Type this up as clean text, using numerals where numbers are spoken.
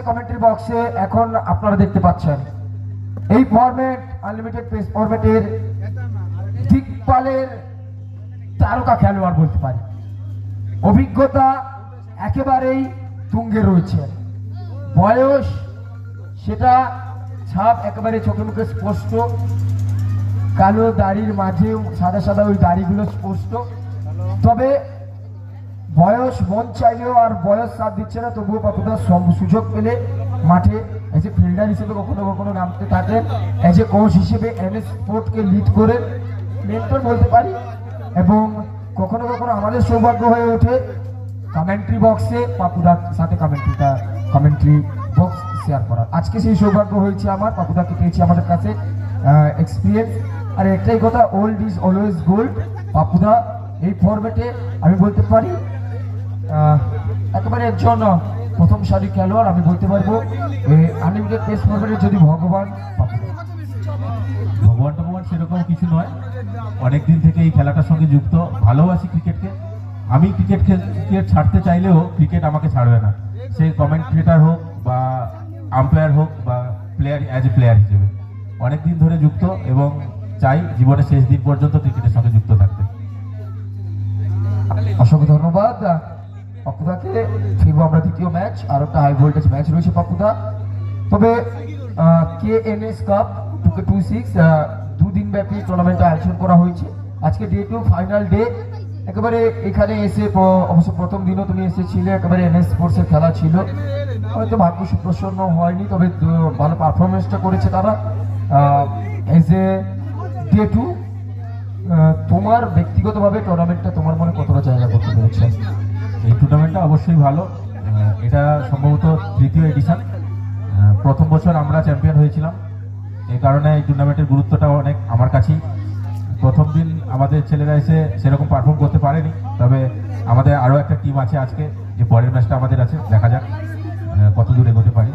Commentary বক্সে এখন আপনারা দেখতে পাচ্ছেন এই ফরম্যাট আনলিমিটেড পেস ফরম্যাটের দিকপালের তারকা খেলোয়াড় বলতে পারি, অভিজ্ঞতা একেবারেই তুঙ্গে রয়েছে, বয়স সেটা ছাপ একেবারে চোখে মুখে স্পষ্ট, কালো দাড়ির মাঝেও সাদা সাদা ওই দাড়িগুলো স্পষ্ট। তবে বয়স মন চাইলেও আর বয়স সাথ দিচ্ছে না, তবুও পাপুদা সুযোগ পেলে মাঠে এজ এ ফিল্ডার হিসেবে কখনো কখনো নামতে থাকেন, এজ এ কোচ হিসেবে এনএস স্পোর্টকে লিড করে মেন্টর বলতে পারি, এবং কখনো কখনো আমাদের সৌভাগ্য হয়ে ওঠে কমেন্ট্রি বক্সে পাপুদার সাথে কমেন্ট্রি বক্স শেয়ার করার। আজকে সেই সৌভাগ্য হয়েছে আমার, পাপুদাকে পেয়েছি আমাদের কাছে, এক্সপিরিয়েন্স। আর একটাই কথা, old is always gold. Papuda এই ফরম্যাটে আমি বলতে পারি একেবারে একজন প্রথম সারি খেলোয়াড়, আমি বলতে পারবো আনলিমিটেড পেস ফরম্যাটে যদি ভগবান ভগবান সেরকম কিছু নয়, অনেকদিন থেকে এই খেলাটার সঙ্গে যুক্ত, ভালোবাসি ক্রিকেটকে। আমি ক্রিকেট ছাড়তে চাইলেও ক্রিকেট আমাকে ছাড়বে না, সে কমেন্ট্রেটার হোক বা আম্পায়ার হোক বা প্লেয়ার, অ্যাজ এ প্লেয়ার হিসেবে অনেকদিন ধরে যুক্ত, এবং চাই জীবনের শেষ দিন পর্যন্ত ক্রিকেটের সঙ্গে যুক্ত থাকতে। অসংখ্য ধন্যবাদ পাপুদাকে। ফিরবো আমরা দ্বিতীয় ম্যাচ, আর একটা হাই ভোল্টেজ ম্যাচ রয়েছে পাপুদা। তবে KNS কাপ 2K26 দুদিন ব্যাপী টুর্নামেন্ট আয়োজন করা হয়েছে। আজকে ডে 2 ফাইনাল ডে। একেবারে এখানে এসে অবশ্য প্রথম দিনও তুমি এসেছিলে, একেবারে এনএস স্পোর্টসের খেলা ছিল, হয়তো ভাগ্য সুপ্রসন্ন হয়নি, তবে ভালো পারফরমেন্সটা করেছে তারা। এজ এ ডে 2 তোমার ব্যক্তিগতভাবে টুর্নামেন্টটা তোমার মনে কতটা জায়গা করতে পেরেছে? এই টুর্নামেন্টটা অবশ্যই ভালো, এটা সম্ভবত তৃতীয় এডিশন। প্রথম বছর আমরা চ্যাম্পিয়ন হয়েছিলাম, এই কারণে এই টুর্নামেন্টের গুরুত্বটা অনেক আমার কাছেই। প্রথম দিন আমাদের ছেলেরা এসে সেরকম পারফর্ম করতে পারেনি, তবে আমাদের আরও একটা টিম আছে আজকে, যে পরের ম্যাচটা আমাদের আছে, দেখা যাক কত দূর এগোতে পারি।